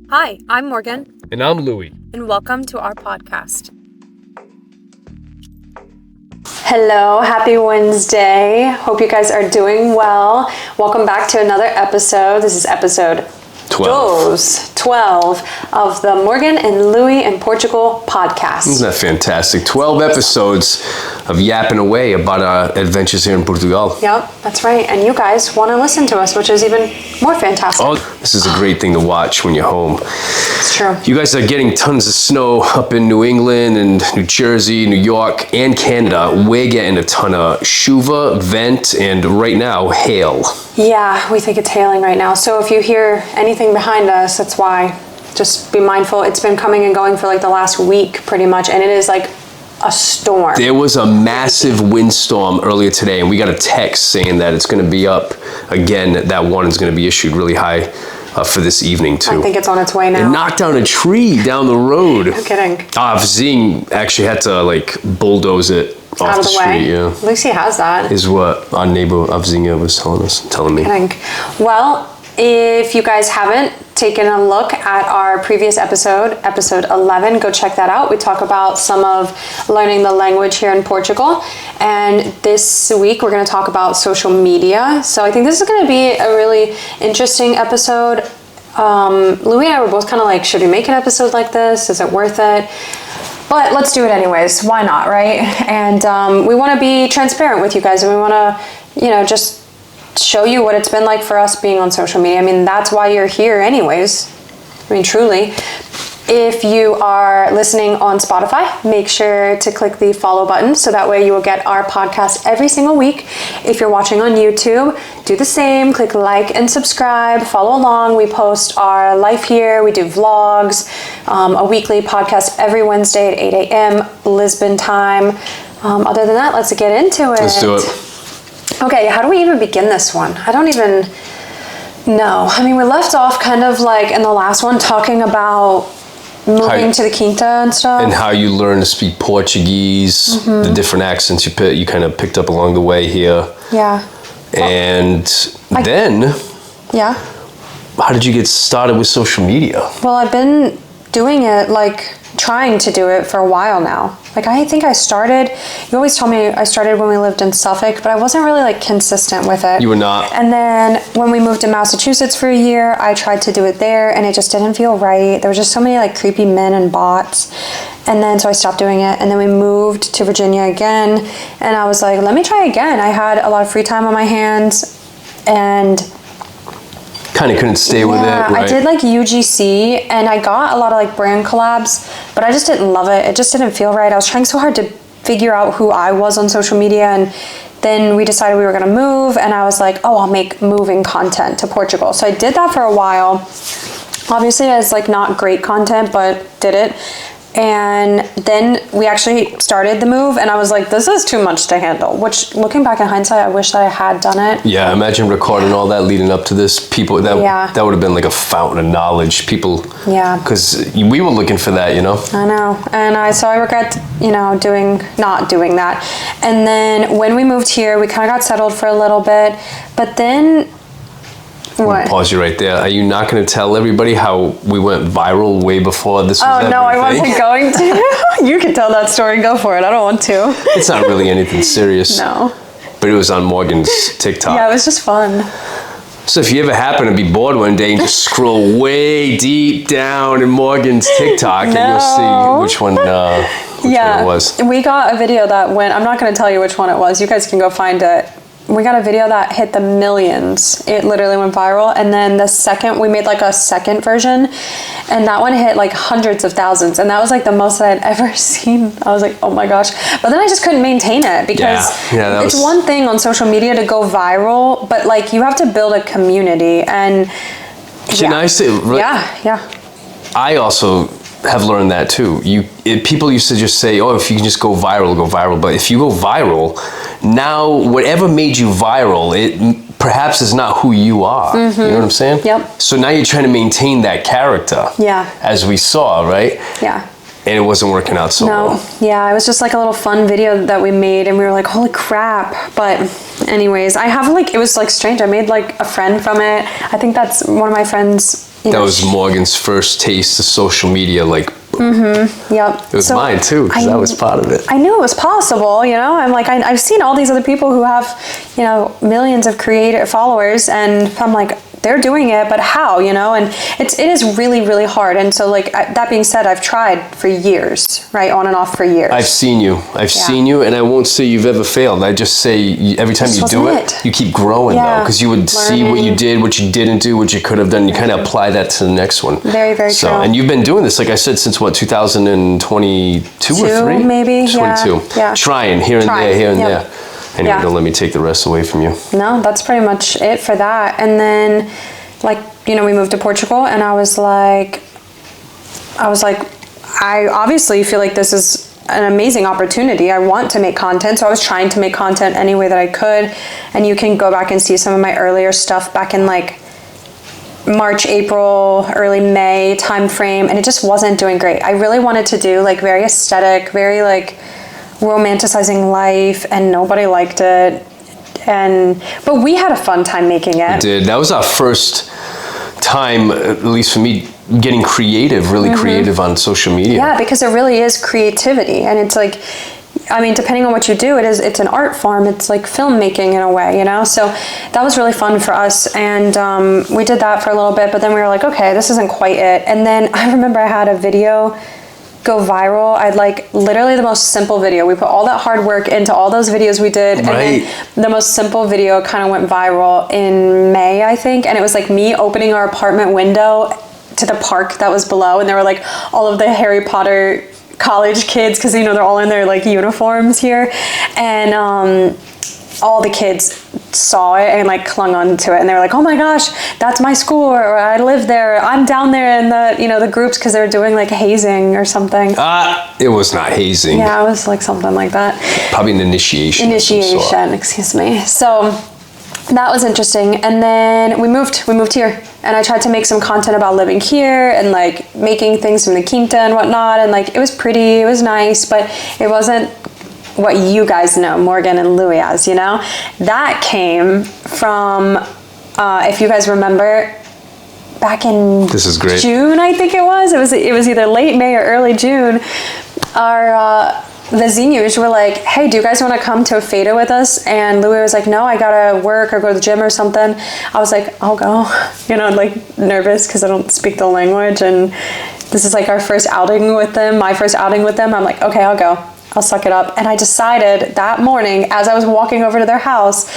Hi, I'm Morgan. And I'm Louie. And welcome to our podcast. Hello, happy Wednesday. Hope you guys are doing well. Welcome back to another episode. This is episode 12 of the Morgan and Louie in Portugal podcast. Isn't that fantastic? 12 episodes of yapping away about our adventures here in Portugal. Yep, that's right. And you guys want to listen to us, which is even more fantastic. Oh, this is a great thing to watch when you're home. It's true. You guys are getting tons of snow up in New England and New Jersey, New York, and Canada. We're getting a ton of chuva, vent, and right now, hail. Yeah, we think it's hailing right now. So if you hear anything behind us, that's why. Just be mindful. It's been coming and going for like the last week pretty much, and it is like a storm. There was a massive windstorm earlier today, and we got a text saying that it's going to be up again. That warning is going to be issued really high for this evening too. I think it's on its way now. It knocked down a tree down the road. No kidding. Vzing actually had to like bulldoze it off the street. Way. Yeah, at least he has that. is what our neighbor Vzing was telling me. Well, if you guys haven't taken a look at our previous episode 11, go check that out. We talk about some of learning the language here in Portugal. And this week we're going to talk about social media. So I think this is going to be a really interesting episode. Louie and I were both kind of like, should we make an episode like this? Is it worth it? But let's do it anyways. Why not, right? And we want to be transparent with you guys, and we want to, just show you what it's been like for us being on social media. I mean, that's why you're here anyways. I mean, truly. If you are listening on Spotify, make sure to click the follow button so that way you will get our podcast every single week. If you're watching on YouTube, do the same. Click like and subscribe. Follow along. We post our life here. We do vlogs, a weekly podcast every Wednesday at 8 a.m. Lisbon time. Other than that, let's get into it. Let's do it. Okay, how do we even begin this one? I don't even know. I mean, we left off kind of like in the last one talking about moving to the Quinta and stuff. And how you learn to speak Portuguese, the different accents you kind of picked up along the way here. Yeah. And then, yeah. How did you get started with social media? Well, I've been doing it, like trying to do it for a while now. Like I think I started, you always told me I started when we lived in Suffolk, but I wasn't really like consistent with it. You were not. And then when we moved to Massachusetts for a year, I tried to do it there and it just didn't feel right. There were just so many like creepy men and bots. And then so I stopped doing it. And then we moved to Virginia again. And I was like, let me try again. I had a lot of free time on my hands and kind of couldn't stay with it, right? I did like UGC and I got a lot of like brand collabs, but I just didn't love it. It just didn't feel right. I was trying so hard to figure out who I was on social media, and then we decided we were going to move, and I was like, oh, I'll make moving content to Portugal. So I did that for a while. Obviously it's like not great content, but did it. And then we actually started the move, and I was like, this is too much to handle, which looking back in hindsight, I wish that I had done it. Yeah, imagine recording all that leading up to this. People, that would have been like a fountain of knowledge. People, because we were looking for that, I know, and so I regret, not doing that. And then when we moved here, we kind of got settled for a little bit, but then what? Pause you right there. Are you not going to tell everybody how we went viral way before this was everything? Oh, no, I wasn't going to. You can tell that story. Go for it. I don't want to. It's not really anything serious. No. But it was on Morgan's TikTok. Yeah, it was just fun. So if you ever happen to be bored one day and just scroll way deep down in Morgan's TikTok, and you'll see which one it was. We got a video that went, I'm not going to tell you which one it was. You guys can go find it. We got a video that hit the millions. It literally went viral. And then we made like a second version, and that one hit like hundreds of thousands. And that was like the most that I'd ever seen. I was like, oh my gosh. But then I just couldn't maintain it because it's one thing on social media to go viral, but like you have to build a community. And I also have learned that too. People used to just say, oh, if you can just go viral, go viral. But if you go viral, now whatever made you viral, it perhaps is not who you are. You know what I'm saying? Yep. So now you're trying to maintain that character. Yeah. As we saw, right? Yeah. And it wasn't working out so well. Yeah, it was just like a little fun video that we made, and we were like, holy crap. But anyways, it was like strange. I made like a friend from it. I think that's one of my friends That was Morgan's first taste of social media, like. Yep. It was mine too, because I was part of it. I knew it was possible, you know. I'm like, I've seen all these other people who have, you know, millions of creator followers, and I'm like, they're doing it, but how, you know? And it is really, really hard. And so, like, that being said, I've tried for years, right, on and off for years. I've seen you, and I won't say you've ever failed. I just say every time you do it, you keep growing, though, because you would see what you did, what you didn't do, what you could have done. You kind of apply that to the next one. Very, very true. And you've been doing this, like I said, since what, 2022 or 3? Maybe, 22. Yeah. Trying here and there, here and there. Anyway, don't let me take the rest away from you. No, that's pretty much it for that. And then, like, you know, we moved to Portugal, and I was like, I obviously feel like this is an amazing opportunity. I want to make content, so I was trying to make content any way that I could. And you can go back and see some of my earlier stuff back in like March, April, early May time frame, and it just wasn't doing great. I really wanted to do like very aesthetic, very like romanticizing life, and nobody liked it. But we had a fun time making it. We did. That was our first time, at least for me, getting creative, really creative on social media. Yeah, because it really is creativity, and it's like, I mean, depending on what you do, it's an art form. It's like filmmaking in a way, you know? So that was really fun for us, and we did that for a little bit, but then we were like, okay, this isn't quite it. And then I remember I had a video go viral. I'd like literally the most simple video. We put all that hard work into all those videos we did, and then the most simple video kind of went viral in May, I think, and it was like me opening our apartment window to the park that was below, and there were like all of the Harry Potter college kids, because you know they're all in their like uniforms here, and all the kids saw it and like clung on to it, and they were like, oh my gosh, that's my school, or I live there, I'm down there in the, you know, the groups, because they were doing like hazing or something. It was not hazing. Yeah, it was like something like that. Probably an initiation. Excuse me. So that was interesting. And then we moved here, and I tried to make some content about living here and like making things from the quinta and whatnot, and like it was pretty, it was nice, but it wasn't what you guys know Morgan and Louie as, you know. That came from, if you guys remember, back in June, I think it was either late May or early June, the Yuniors were like, hey, do you guys want to come to a feta with us? And Louie was like, no, I gotta work or go to the gym or something. I was like, I'll go, you know, like nervous because I don't speak the language, and this is like our first outing with them, my first outing with them. I'm like, okay, I'll go. I'll suck it up. And I decided that morning, as I was walking over to their house,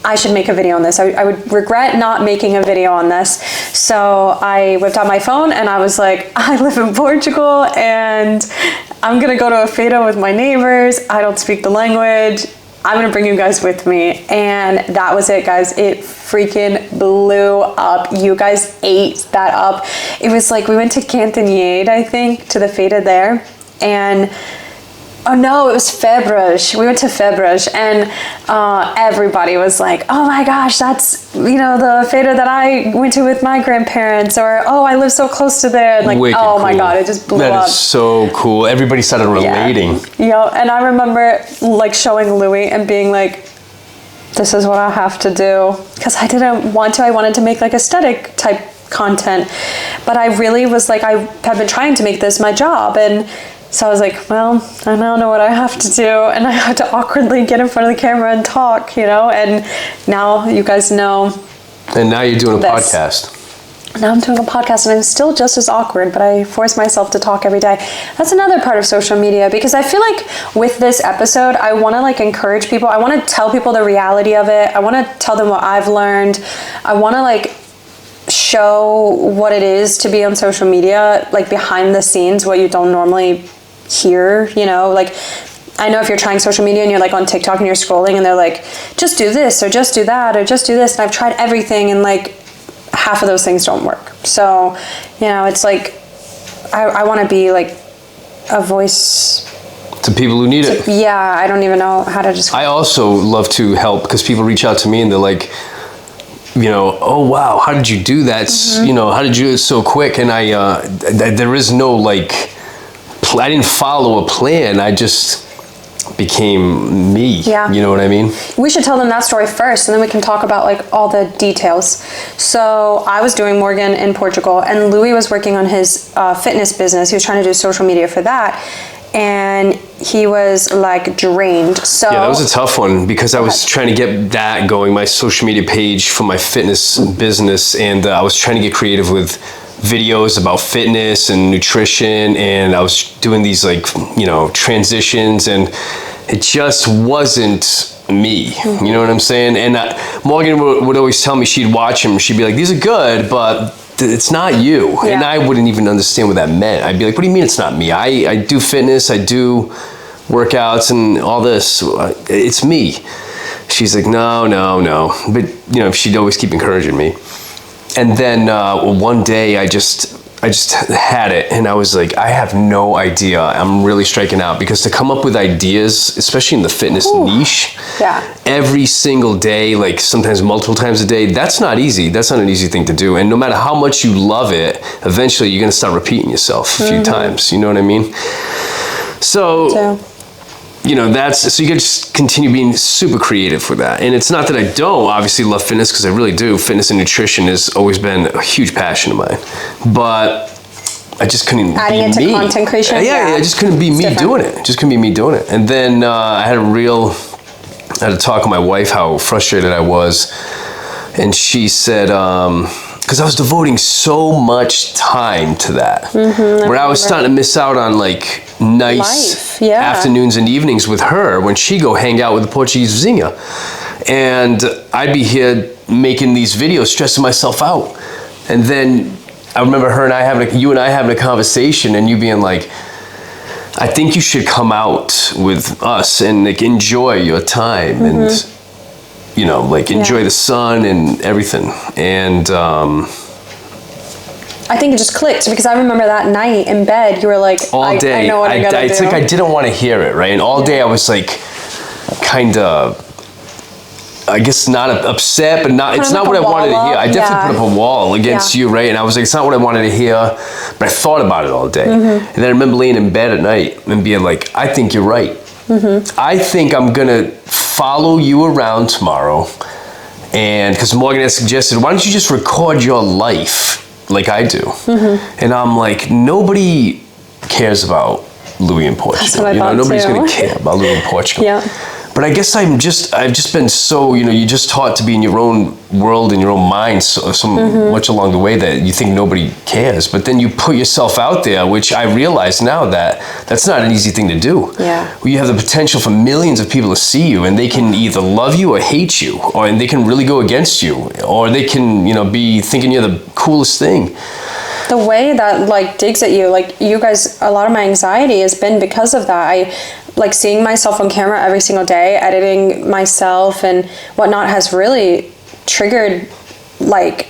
I should make a video on this. I would regret not making a video on this. So I whipped out my phone and I was like, I live in Portugal and I'm gonna go to a feta with my neighbors. I don't speak the language. I'm gonna bring you guys with me. And that was it, guys. It freaking blew up. You guys ate that up. It was like, we went to Cantanhede, I think, to the feta there. And oh no, it was February. We went to February, and everybody was like, oh my gosh, that's, you know, the feta that I went to with my grandparents, or oh, I live so close to there. And like, wicked oh cool. my God, it just blew up. That is so cool. Everybody started relating. Yeah, and I remember like showing Louie and being like, this is what I have to do. Because I didn't want to. I wanted to make like aesthetic type content. But I really was like, I have been trying to make this my job. And so I was like, well, I don't know what I have to do. And I had to awkwardly get in front of the camera and talk, you know, and now you guys know. And now you're doing a podcast. Now I'm doing a podcast, and I'm still just as awkward, but I force myself to talk every day. That's another part of social media, because I feel like with this episode, I want to like encourage people. I want to tell people the reality of it. I want to tell them what I've learned. I want to like show what it is to be on social media, like behind the scenes, what you don't normally hear, you know, like I know if you're trying social media and you're like on TikTok and you're scrolling and they're like, just do this or just do that or just do this, and I've tried everything and like half of those things don't work. So, you know, it's like I want to be like a voice to people who need it. Yeah, I don't even know how to describe. I also love to help, because people reach out to me and they're like, you know, oh wow, how did you do that? You know, how did you do it so quick? And there is no like, I didn't follow a plan. I just became me. Yeah. You know what I mean? We should tell them that story first, and then we can talk about like all the details. So I was doing Morgan in Portugal, and Louie was working on his fitness business. He was trying to do social media for that, and he was like drained. So yeah, that was a tough one because I was trying to get that going, my social media page for my fitness business, and I was trying to get creative with videos about fitness and nutrition, and I was doing these like, you know, transitions, and it just wasn't me. You know what I'm saying? And Morgan would always tell me, she'd watch him, she'd be like, these are good, but it's not you. Yeah. And I wouldn't even understand what that meant. I'd be like, what do you mean it's not me? I do fitness, I do workouts and all this. It's me. She's like, no. But, you know, she'd always keep encouraging me. And then one day I just had it, and I was like, I have no idea. I'm really striking out, because to come up with ideas, especially in the fitness niche, every single day, like sometimes multiple times a day, that's not easy. That's not an easy thing to do. And no matter how much you love it, eventually you're gonna start repeating yourself a few times. You know what I mean? So you know, so you can just continue being super creative with that. And it's not that I don't obviously love fitness, because I really do. Fitness and nutrition has always been a huge passion of mine. But I just couldn't adding it to content creation. Yeah, I just couldn't be me doing it. Just couldn't be me doing it. And then I had to talk with my wife how frustrated I was. And she said, because I was devoting so much time to that, where I was starting to miss out on like nice afternoons and evenings with her when she go hang out with the Portuguese vizinha. And I'd be here making these videos, stressing myself out. And then I remember you and I having a conversation, and you being like, I think you should come out with us and like enjoy your time and, you know, like enjoy the sun and everything. And I think it just clicked, because I remember that night in bed, you were like, all day, I know what I gotta do. It's like I didn't want to hear it, right? And all day I was like, kind of, I guess not upset, but it's not what I wanted to hear. I definitely put up a wall against you, right? And I was like, it's not what I wanted to hear, but I thought about it all day. And then I remember laying in bed at night and being like, I think you're right. I think I'm gonna follow you around tomorrow. And because Morgan had suggested, why don't you just record your life like I do? And I'm like, nobody cares about Louie in Portugal. That's what I thought nobody's too. Gonna care about Louie in Portugal. But I guess I've just been so, you know, you're just taught to be in your own world, in your own mind, so much along the way that you think nobody cares. But then you put yourself out there, which I realize now that that's not an easy thing to do. You have the potential for millions of people to see you, and they can either love you or hate you, and they can really go against you, or they can, you know, be thinking you're the coolest thing. The way that like digs at you, like you guys, a lot of my anxiety has been because of that. I like seeing myself on camera every single day, editing myself and whatnot has really triggered like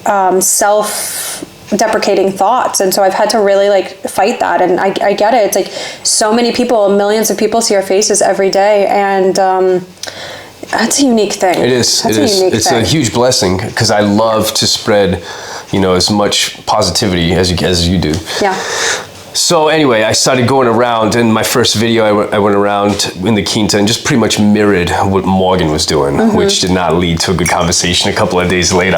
self-deprecating thoughts. And so I've had to really like fight that. And I get it. It's like so many people, millions of people see our faces every day. And that's a unique thing. It is. It's a huge blessing, because I love to spread, you know, as much positivity as you do. So anyway, I started going around. In my first video, I went around in the Quinta and just pretty much mirrored what Morgan was doing, which did not lead to a good conversation a couple of days later.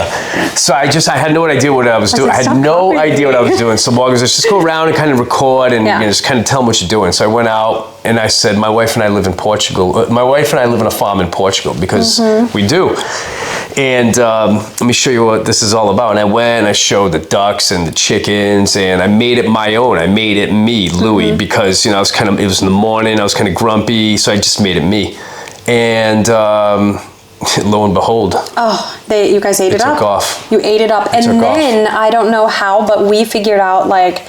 So I had no idea what I was doing. I had no idea what I was doing. So Morgan was just go around and kind of record and you know, just kind of tell them what you're doing. So I went out and I said, my wife and I live in Portugal. My wife and I live in a farm in Portugal, because we do. And let me show you what this is all about. And I went and I showed the ducks and the chickens, and I made it my own. I made it me, Louie, because, you know, it was in the morning, I was kind of grumpy, so I just made it me. And lo and behold. You guys ate it up? It took off. You ate it up. And then, I don't know how, but we figured out, like,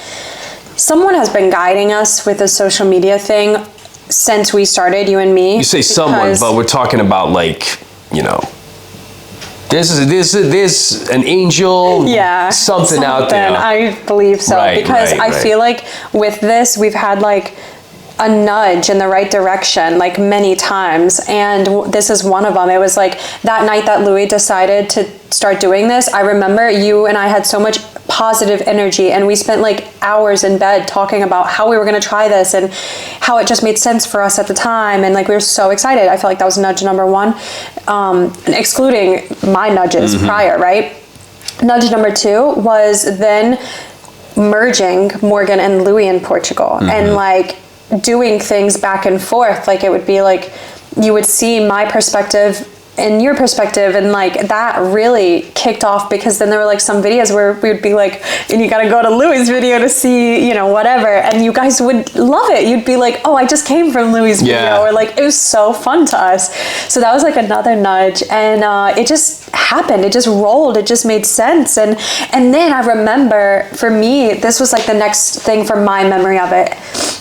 someone has been guiding us with the social media thing since we started, you and me. You say someone, but we're talking about, like, you know, there's an angel, something out there. I believe so, because I feel like with this, we've had like a nudge in the right direction like many times, and this is one of them. It was like that night that Louie decided to start doing this. I remember you and I had so much positive energy, and we spent like hours in bed talking about how we were going to try this and how it just made sense for us at the time, and like we were so excited. I feel like that was nudge number one, and excluding my nudges prior, right? Nudge number two was then merging Morgan and Louie in Portugal, and like doing things back and forth. Like it would be like you would see my perspective and your perspective, and like that really kicked off, because then there were like some videos where we would be like, and you gotta go to Louie's video to see, you know, whatever, and you guys would love it. You'd be like, oh, I just came from Louie's video, or like it was so fun to us. So that was like another nudge, and it just happened. It just rolled. It just made sense. And then I remember, for me, this was like the next thing from my memory of it.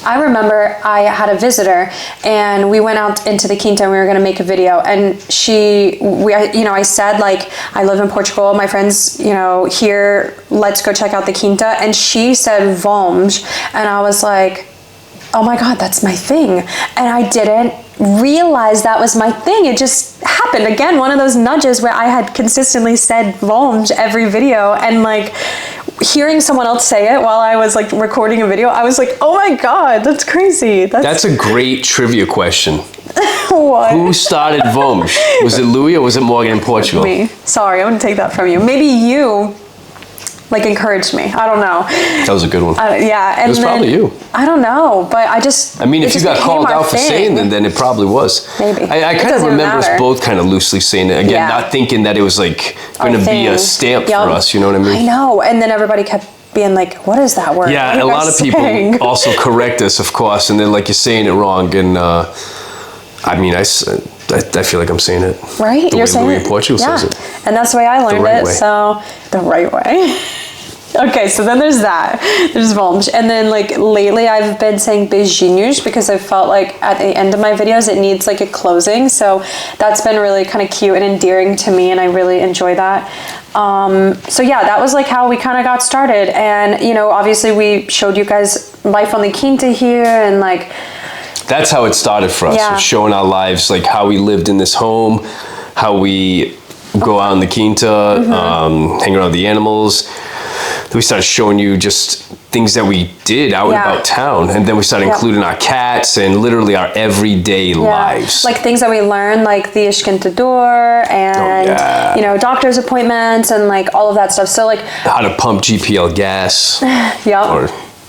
I remember I had a visitor, and we went out into the Quinta, and we were going to make a video, and I said, like, I live in Portugal, my friends, you know, here, let's go check out the Quinta, and she said Vamos, and I was like, oh my God, that's my thing. And I didn't realize that was my thing. It just happened. Again, one of those nudges where I had consistently said Vamos every video, and like hearing someone else say it while I was like recording a video, I was like, oh my God, that's crazy. That's a great trivia question. What? Who started Vamos? Was it Louie or was it Morgan in Portugal? Me. Sorry, I'm gonna take that from you. Maybe you like encouraged me. I don't know. That was a good one. Yeah, and it was probably you. I don't know, but I mean, if you got called out for saying that, then it probably was. Maybe. I kind of remember us both kind of loosely saying it. Again, not thinking that it was like going to be a stamp for us, you know what I mean? I know, and then everybody kept being like, what is that word? Yeah, a lot of people also correct us, of course, and then like you're saying it wrong, and I mean, I feel like I'm saying it right. You're saying Louie in Portugal says it, and that's the way I learned it. Way. So the right way. Okay, so then there's that. There's Vamos, and then like lately I've been saying beijinhos, because I felt like at the end of my videos it needs like a closing. So that's been really kind of cute and endearing to me, and I really enjoy that. So yeah, that was like how we kind of got started, and you know, obviously we showed you guys life on the Quinta here, and like. That's how it started for us, showing our lives, like how we lived in this home, how we go out in the Quinta, hang around with the animals. Then we started showing you just things that we did out and about town. And then we started including our cats and literally our everyday lives. Like things that we learned, like the esquentador and, you know, doctor's appointments and like all of that stuff. So like how to pump GPL gas.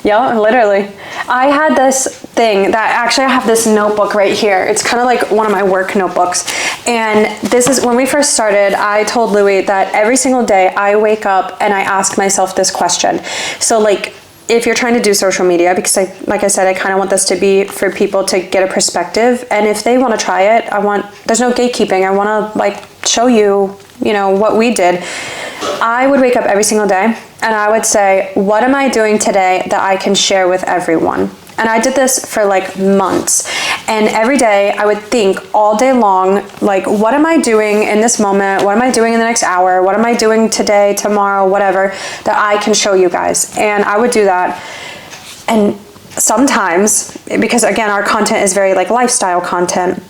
Yeah, literally. I had this thing that actually I have this notebook right here. It's kind of like one of my work notebooks. And this is when we first started, I told Louie that every single day I wake up and I ask myself this question. So like, if you're trying to do social media, because like I said, I kind of want this to be for people to get a perspective. And if they want to try it, there's no gatekeeping. I want to like show you, you know, what we did. I would wake up every single day and I would say, what am I doing today that I can share with everyone? And I did this for like months. And every day I would think all day long, like, what am I doing in this moment? What am I doing in the next hour? What am I doing today, tomorrow, whatever, that I can show you guys? And I would do that. And sometimes, because again, our content is very like lifestyle content,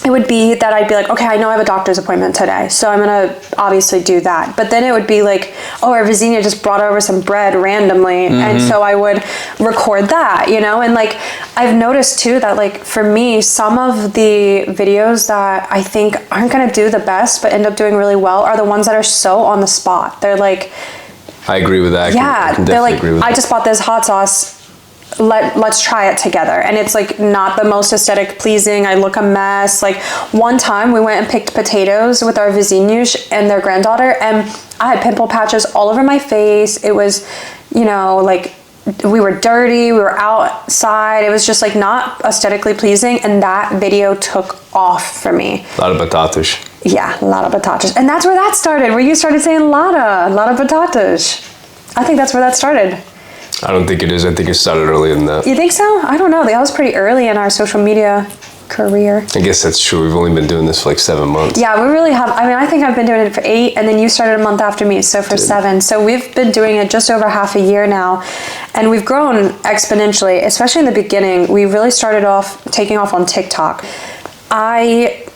it would be that I'd be like, okay, I know I have a doctor's appointment today, so I'm gonna obviously do that. But then it would be like, oh, our Vizinha just brought over some bread randomly, and so I would record that, you know? And like, I've noticed too that like, for me, some of the videos that I think aren't gonna do the best, but end up doing really well, are the ones that are so on the spot. They're like... I agree with that. I can they're like, agree with I just bought this hot sauce, let's try it together. And it's like not the most aesthetic pleasing. I look a mess. Like one time we went and picked potatoes with our vizinhos and their granddaughter, and I had pimple patches all over my face. It was, you know, like we were dirty, we were outside. It was just like not aesthetically pleasing, and that video took off for me. A lot of batatas. Yeah, a lot of batatas. And that's where that started, where you started saying a lot of batatas. I think that's where that started. I don't think it is. I think it started earlier than that. You think so? I don't know. That was pretty early in our social media career. I guess that's true. We've only been doing this for like 7 months. Yeah, we really have. I mean, I think I've been doing it for 8, and then you started a month after me, so for 7. So we've been doing it just over half a year now, and we've grown exponentially, especially in the beginning. We really started off taking off on TikTok. I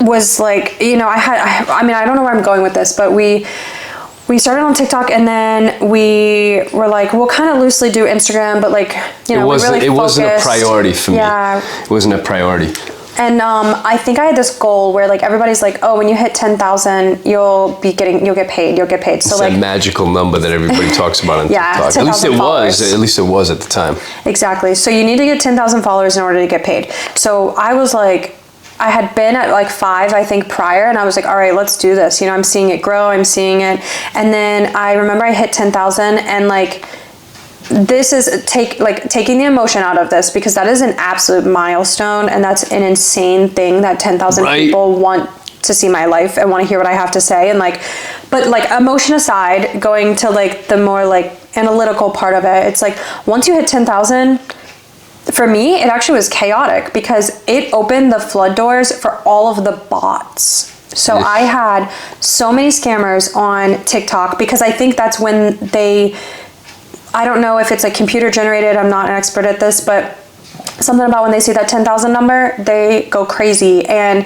was like, you know, I don't know where I'm going with this, but we we started on TikTok, and then we were like, we'll kind of loosely do Instagram, but like, you know, it wasn't a priority for me. Yeah. It wasn't a priority. And I think I had this goal where like everybody's like, oh, when you hit 10,000, you'll get paid. So it's like that magical number that everybody talks about on TikTok. 10,000 At least it followers. was. At least it was at the time. Exactly. So you need to get 10,000 followers in order to get paid. So I was like, I had been at like 5, I think, prior, and I was like, all right, let's do this. You know, I'm seeing it grow. I'm seeing it. And then I remember I hit 10,000, and like, this is taking the emotion out of this, because that is an absolute milestone, and that's an insane thing that 10,000 people want to see my life and want to hear what I have to say. And like, but like, emotion aside, going to like the more like analytical part of it, it's like once you hit 10,000, for me, it actually was chaotic, because it opened the flood doors for all of the bots. So I had so many scammers on TikTok, because I think that's when I don't know if it's like computer generated, I'm not an expert at this, but something about when they see that 10,000 number, they go crazy, and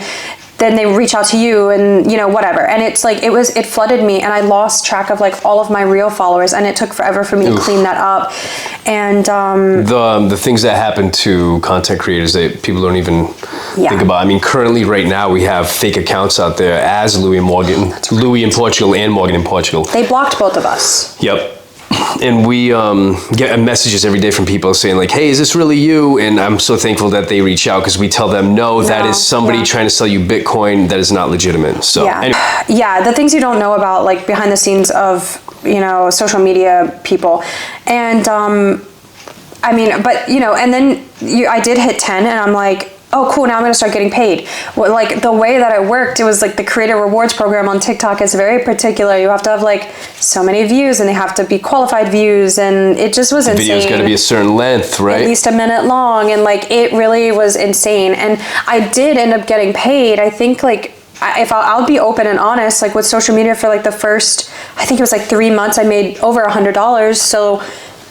then they reach out to you, and you know, whatever. And it's like, it flooded me, and I lost track of like all of my real followers, and it took forever for me to clean that up. And the things that happen to content creators that people don't even think about. I mean, currently right now we have fake accounts out there as Louie and Morgan, Louie in Portugal and Morgan in Portugal. They blocked both of us. Yep. And we get messages every day from people saying like, hey, is this really you? And I'm so thankful that they reach out, because we tell them, no, that is somebody trying to sell you Bitcoin that is not legitimate. So anyway. The things you don't know about, like behind the scenes of, you know, social media people. And I mean, but you know, and then I did hit 10, and I'm like, oh, cool, now I'm gonna start getting paid. Well, like the way that it worked, it was like the creator rewards program on TikTok is very particular. You have to have like so many views, and they have to be qualified views, and it just was insane. The video's gotta be a certain length, right? At least a minute long, and like it really was insane. And I did end up getting paid. I think like, if I'll be open and honest, like with social media for like the first, I think it was like 3 months, I made over $100. So,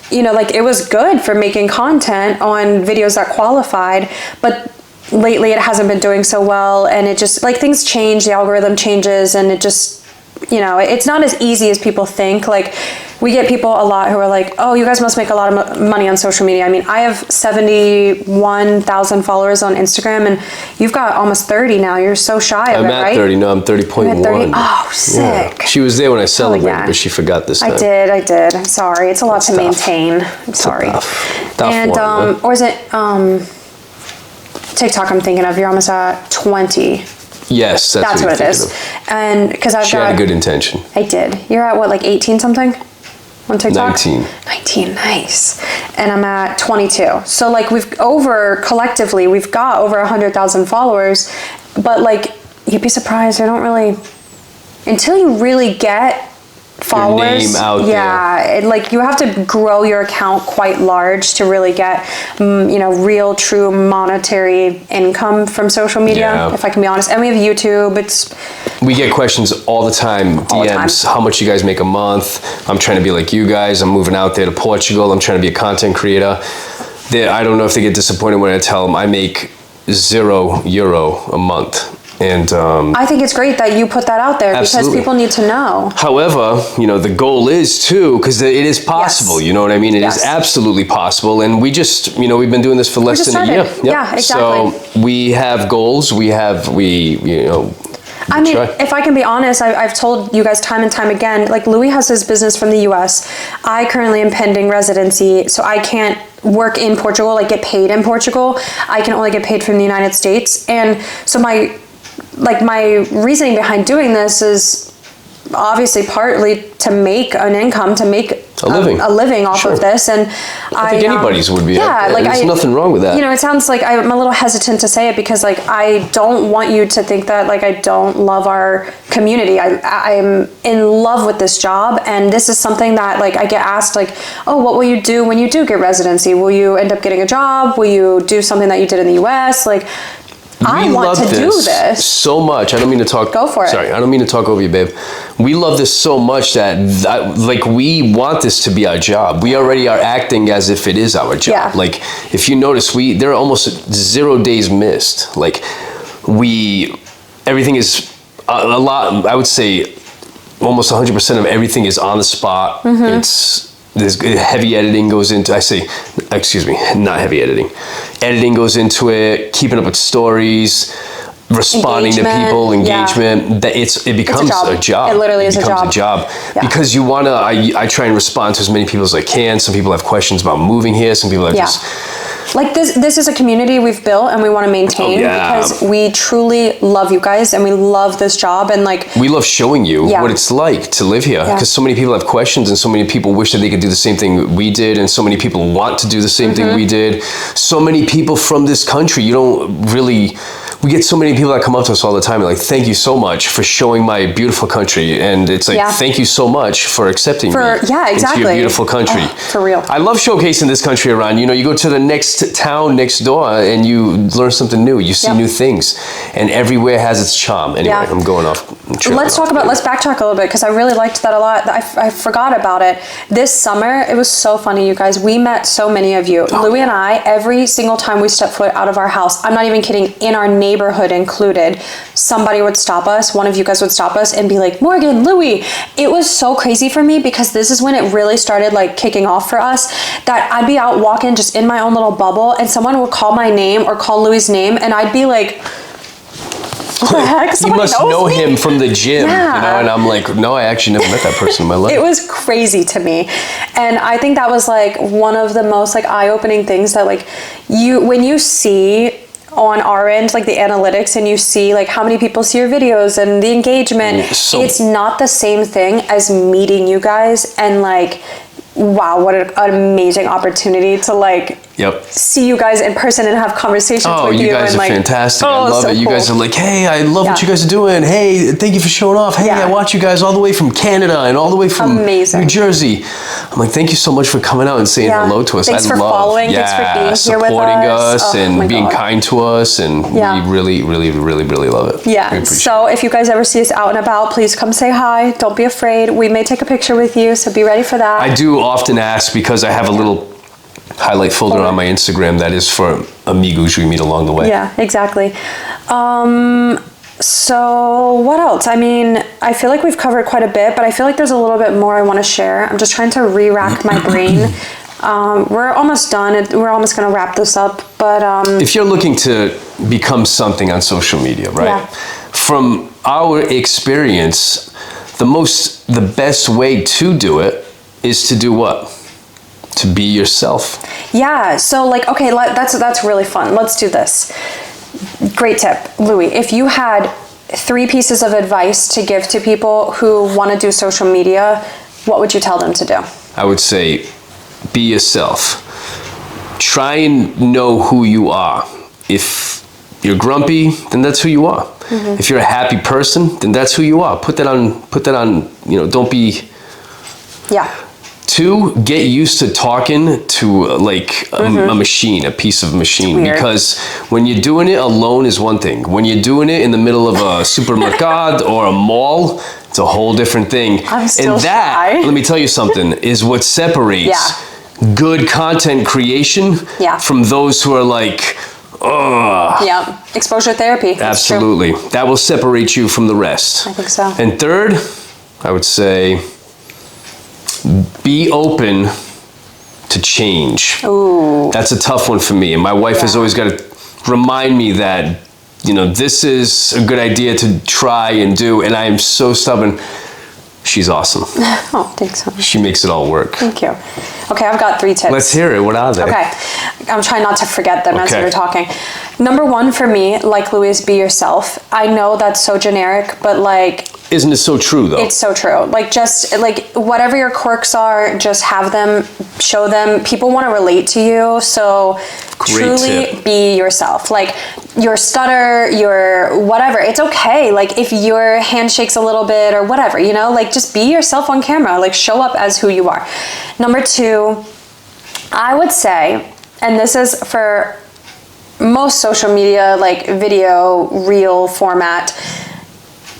you know, like it was good for making content on videos that qualified, but lately it hasn't been doing so well, and it just like things change, the algorithm changes, and it just, you know, it's not as easy as people think. Like we get people a lot who are like, oh, you guys must make a lot of money on social media. I mean, I have 71,000 followers on Instagram, and you've got almost 30 now. You're so shy of it, right? I'm at 30, no, I'm 30.1. 30? Oh, sick. Yeah. She was there when I celebrated, but she forgot this time. I did. I'm sorry. It's a lot to maintain. I'm sorry. Tough and, one, or is it, TikTok I'm thinking of, you're almost at 20. Yes, that's what it is. Of. And because she had a good intention. I did. You're at what, like 18 something on TikTok? 19, nice. And I'm at 22. So like collectively, we've got over 100,000 followers, but like you'd be surprised, I don't really, until you really get followers, your name out there. Like you have to grow your account quite large to really get, you know, real, true monetary income from social media. If I can be honest, and we have YouTube. We get questions all the time, DMs. How much you guys make a month? I'm trying to be like you guys. I'm moving out there to Portugal. I'm trying to be a content creator. I don't know if they get disappointed when I tell them I make €0 a month. And I think it's great that you put that out there, because people need to know. However, you know, the goal is too, because it is possible, you know what I mean? It is absolutely possible. And we just, you know, we've been doing this for less than a year. Yep. Yeah, exactly. So we have goals. I mean, if I can be honest, I've told you guys time and time again, like Louie has his business from the US. I currently am pending residency, so I can't work in Portugal, like get paid in Portugal. I can only get paid from the United States. And so my reasoning behind doing this is obviously partly to make an income, to make a living off of this. And I think anybody's would be. There's nothing wrong with that. You know, it sounds like I'm a little hesitant to say it, because like I don't want you to think that like I don't love our community. I'm in love with this job, and this is something that like I get asked like, oh, what will you do when you do get residency? Will you end up getting a job? Will you do something that you did in the US? Like, I want to do this so much. I don't mean to talk. Go for it. Sorry, I don't mean to talk over you, babe. We love this so much that like we want this to be our job. We already are acting as if it is our job. Yeah. Like if you notice, there are almost 0 days missed. Like everything is a lot. I would say almost 100% of everything is on the spot. There's heavy editing goes into, not heavy editing. Editing goes into it, keeping up with stories, responding to people, engagement. That it becomes a job. It literally is a job. It becomes a job. Yeah. Because you want to, I try and respond to as many people as I can. Some people have questions about moving here. Some people are just... Like this is a community we've built and we want to maintain because we truly love you guys and we love this job, and like we love showing you what it's like to live here, because so many people have questions and so many people wish that they could do the same thing we did, and so many people want to do the same thing we did. So many people from this country, we get so many people that come up to us all the time and like, thank you so much for showing my beautiful country. And it's like, thank you so much for accepting me into your beautiful country. For real. I love showcasing this country around. You know, you go to the next town next door and you learn something new. You see new things, and everywhere has its charm. Anyway, I'm going off. Let's backtrack a little bit, because I really liked that a lot. I forgot about it. This summer, it was so funny, you guys. We met so many of you. Louie and I, every single time we step foot out of our house, I'm not even kidding, in our neighborhood included, somebody would stop us, one of you guys would stop us and be like, Morgan, Louie. It was so crazy for me, because this is when it really started like kicking off for us, that I'd be out walking just in my own little bubble and someone would call my name or call Louie's name and I'd be like, what the heck? You must know him from the gym, you know? And I'm like, no, I actually never met that person in my life. It was crazy to me. And I think that was like one of the most like eye-opening things that like when you see on our end, like the analytics, and you see like how many people see your videos and the engagement, it's not the same thing as meeting you guys and like, wow, what an amazing opportunity to like see you guys in person and have conversations with you. You guys and, are like, fantastic. I love it. You guys are like, hey, I love what you guys are doing. Hey, thank you for showing off. Hey, I watch you guys all the way from Canada and all the way from New Jersey. I'm like, thank you so much for coming out and saying hello to us. Thanks for following. Thanks for being here with supporting us and being kind to us. And we really, really, really, really love it. Yeah. So if you guys ever see us out and about, please come say hi. Don't be afraid. We may take a picture with you, so be ready for that. I do often ask, because I have a little highlight folder on my Instagram that is for amigos we meet along the way. Yeah, exactly. So what else? I mean, I feel like we've covered quite a bit, but I feel like there's a little bit more I want to share. I'm just trying to re-rack my brain. We're almost done. We're almost going to wrap this up. But if you're looking to become something on social media, right? Yeah. From our experience, the best way to do it is to do what? To be yourself. Yeah. So like, okay, that's really fun. Let's do this. Great tip, Louie. If you had 3 pieces of advice to give to people who want to do social media, what would you tell them to do? I would say, be yourself. Try and know who you are. If you're grumpy, then that's who you are. Mm-hmm. If you're a happy person, then that's who you are. Put that on, don't be... Yeah. 2, get used to talking to like a machine, a piece of machine. Because when you're doing it alone is one thing. When you're doing it in the middle of a supermercado or a mall, it's a whole different thing. I'm still shy. Let me tell you something, is what separates good content creation from those who are like, yeah, exposure therapy. That's absolutely. True. That will separate you from the rest. I think so. And 3rd, I would say, be open to change. Ooh. That's a tough one for me. And my wife has always got to remind me that, this is a good idea to try and do. And I am so stubborn. She's awesome. Oh, thanks so much. She makes it all work. Thank you. Okay, I've got 3 tips. Let's hear it. What are they? Okay. I'm trying not to forget them as you're talking. Number 1 for me, like Louie, is be yourself. I know that's so generic, but like... Isn't it so true, though? It's so true. Like, just, like, whatever your quirks are, just have them, show them. People want to relate to you, so truly be yourself. Like, your stutter, your whatever, it's okay. Like, if your hand shakes a little bit or whatever, like, just be yourself on camera. Like, show up as who you are. Number 2, I would say, and this is for most social media, like video, reel format,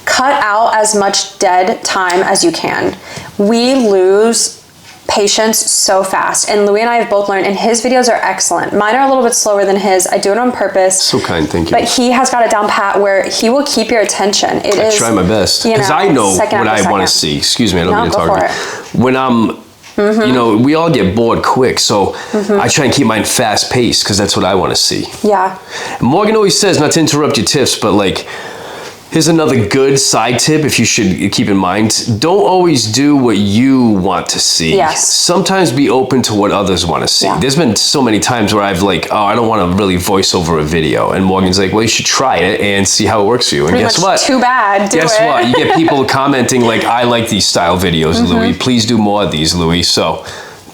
cut out as much dead time as you can. We lose patience so fast. And Louie and I have both learned, and his videos are excellent. Mine are a little bit slower than his. I do it on purpose. So kind, thank you. But he has got it down pat where he will keep your attention. I try my best. Because I know what I want to see. Excuse me, I don't mean to talk. When I'm, you know, we all get bored quick. So I try and keep mine fast paced because that's what I want to see. Yeah. Morgan always says, not to interrupt your tips, but like, here's another good side tip if you should keep in mind. Don't always do what you want to see. Yes. Sometimes be open to what others want to see. Yeah. There's been so many times where I've like, oh, I don't want to really voice over a video. And Morgan's like, well, you should try it and see how it works for you. And guess what? Too bad. Guess what? You get people commenting like, I like these style videos, Louie. Please do more of these, Louie. So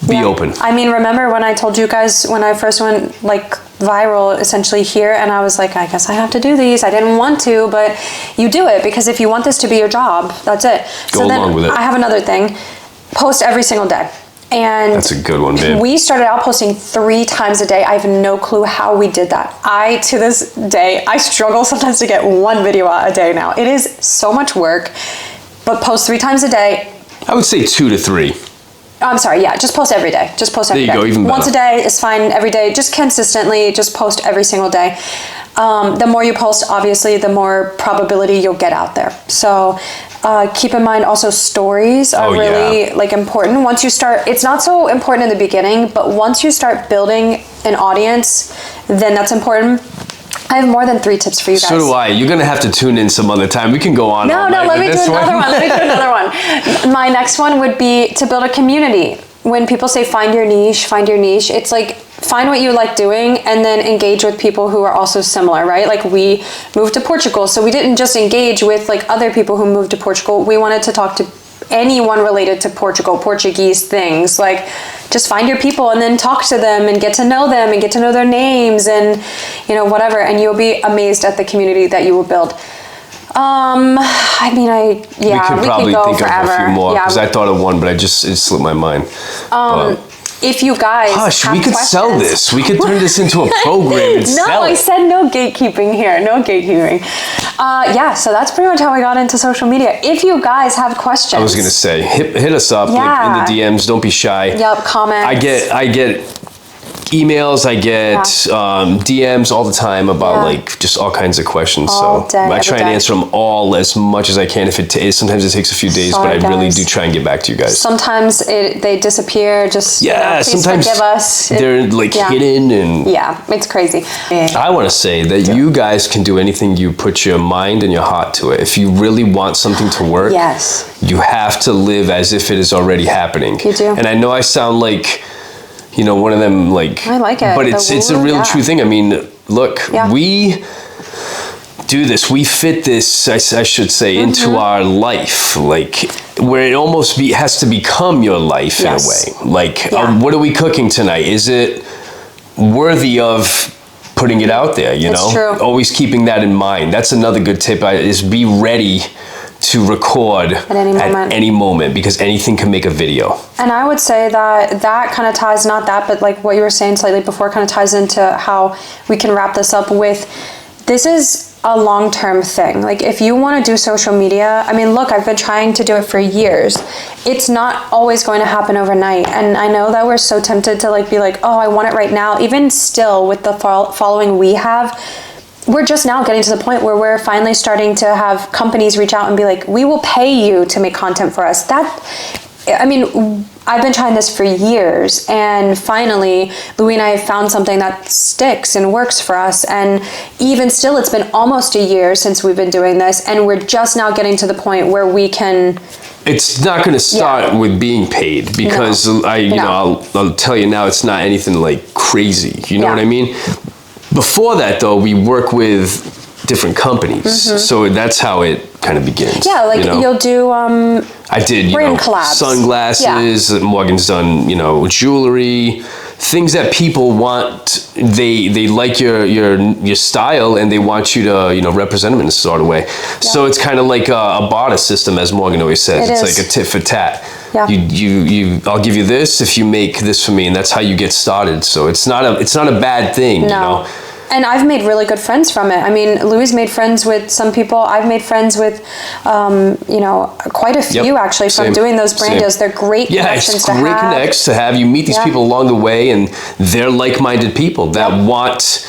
be open. I mean, remember when I told you guys when I first went like viral essentially here, and I was like, I guess I have to do these. I didn't want to, but you do it because if you want this to be your job, that's it. Go along with it. I have another thing. Post every single day. And that's a good one, babe. We started out posting 3 times a day. I have no clue how we did that. To this day, I struggle sometimes to get 1 video out a day now. It is so much work, but post 3 times a day. I would say 2 to 3. I'm sorry, yeah, just post every day. Just post every day. There you go, even better. Once a day is fine, every day. Just consistently, just post every single day. The more you post, obviously, the more probability you'll get out there. So keep in mind also stories are really like important. Once you start, it's not so important in the beginning, but once you start building an audience, then that's important. I have more than 3 tips for you guys. So do I. You're going to have to tune in some other time. We can go on. No, let me do another one. Let me do another one. My next one would be to build a community. When people say find your niche, it's like find what you like doing and then engage with people who are also similar, right? Like we moved to Portugal, so we didn't just engage with like other people who moved to Portugal. We wanted to talk to anyone related to Portugal, Portuguese things. Like just find your people and then talk to them and get to know them and get to know their names and, you know, whatever. And you'll be amazed at the community that you will build. I mean, we could probably go think forever. of a few more because I thought of one, but it slipped my mind. If you guys we could sell this. We could turn this into a program and sell it. I said no gatekeeping here. No gatekeeping. So that's pretty much how I got into social media. If you guys have questions. I was going to say, hit us up like, in the DMs. Don't be shy. Yep, comments. I get emails, I get DMs all the time about like just all kinds of questions. I try and answer them all as much as I can. If sometimes it takes a few days, but I really do try and get back to you guys. Sometimes they disappear. Just please sometimes forgive us. They're like hidden and it's crazy. I want to say that you guys can do anything you put your mind and your heart to it. If you really want something to work, you have to live as if it is already happening. You do. And I know I sound like, you know, one of them like, I like it, but it's a real true thing. I mean, look, we do this, we fit this, I should say, into our life, like where it almost has to become your life in a way. Like, what are we cooking tonight? Is it worthy of putting it out there, you know? True. Always keeping that in mind. That's another good tip, is be ready to record at any moment because anything can make a video. And I would say that kind of ties, not that, but like what you were saying slightly before kind of ties into how we can wrap this up with, this is a long-term thing. Like if you want to do social media, I mean, look, I've been trying to do it for years. It's not always going to happen overnight. And I know that we're so tempted to like be like, oh, I want it right now. Even still with the following we have, we're just now getting to the point where we're finally starting to have companies reach out and be like, we will pay you to make content for us. I've been trying this for years, and finally, Louie and I have found something that sticks and works for us. And even still, it's been almost a year since we've been doing this, and we're just now getting to the point where we can. It's not going to start with being paid because I'll tell you now, it's not anything like crazy. You know what I mean? Before that, though, we work with different companies, so that's how it kind of begins. Yeah, like you'll do. I did, brand collabs. Sunglasses. Morgan's done, jewelry, things that people want. They like your style, and they want you to represent them in a sort of way. Yeah. So it's kind of like a barter system, as Morgan always says. It's like a tit for tat. Yeah. I'll give you this if you make this for me, and that's how you get started. So it's not a bad thing, And I've made really good friends from it. I mean, Louie's made friends with some people. I've made friends with, quite a few actually from doing those brand deals. They're great connections to have. Yeah, it's great connects to have. You meet these people along the way, and they're like-minded people that want...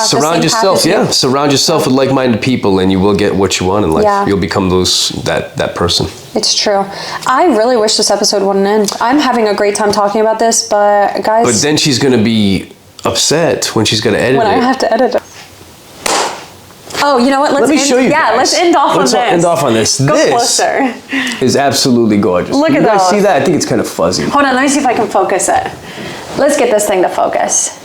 surround yourself with like-minded people, and you will get what you want in life. You'll become that person. It's true. I really wish this episode wouldn't end. I'm having a great time talking about this, but guys... But then she's going to be upset when she's going to edit it. When I have to edit it. Oh, you know what? Let me show you guys. Let's end off on this. Let's end off on this. Go closer. Is absolutely gorgeous. Look at you guys those. See that? I think it's kind of fuzzy. Hold on, let me see if I can focus it. Let's get this thing to focus.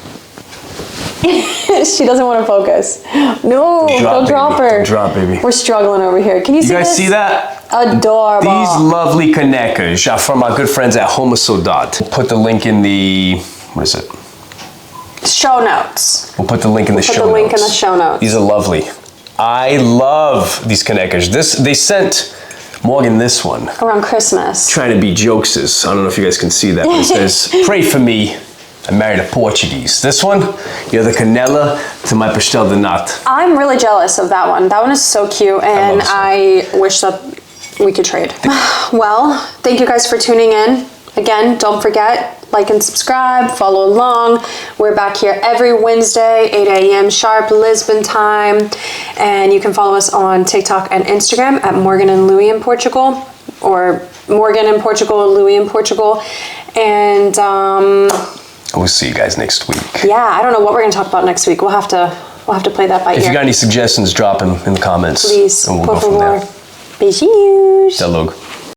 She doesn't want to focus. No, don't drop her. Don't drop, baby. We're struggling over here. Can you see this? You guys see that? Adorable. These lovely canecas are from our good friends at Homa Saudade. We'll put the link in the... What is it? Show notes. We'll put the link in the show notes. These are lovely. I love these canecas. They sent Morgan this one. Around Christmas. Trying to be jokeses. I don't know if you guys can see that, but it says, pray for me. I married a Portuguese. This one, you're the canela to my pastel de nata. I'm really jealous of that one. That one is so cute, and I wish that we could trade. Well, thank you guys for tuning in. Again, don't forget, like and subscribe, follow along. We're back here every Wednesday, 8 a.m. sharp, Lisbon time. And you can follow us on TikTok and Instagram at Morgan and Louie in Portugal, or Morgan in Portugal, Louie in Portugal. And we'll see you guys next week. Yeah, I don't know what we're gonna talk about next week. We'll have to play that by ear. If you got any suggestions, drop them in the comments. Please, and we'll go from there. Beijinhos. Até logo.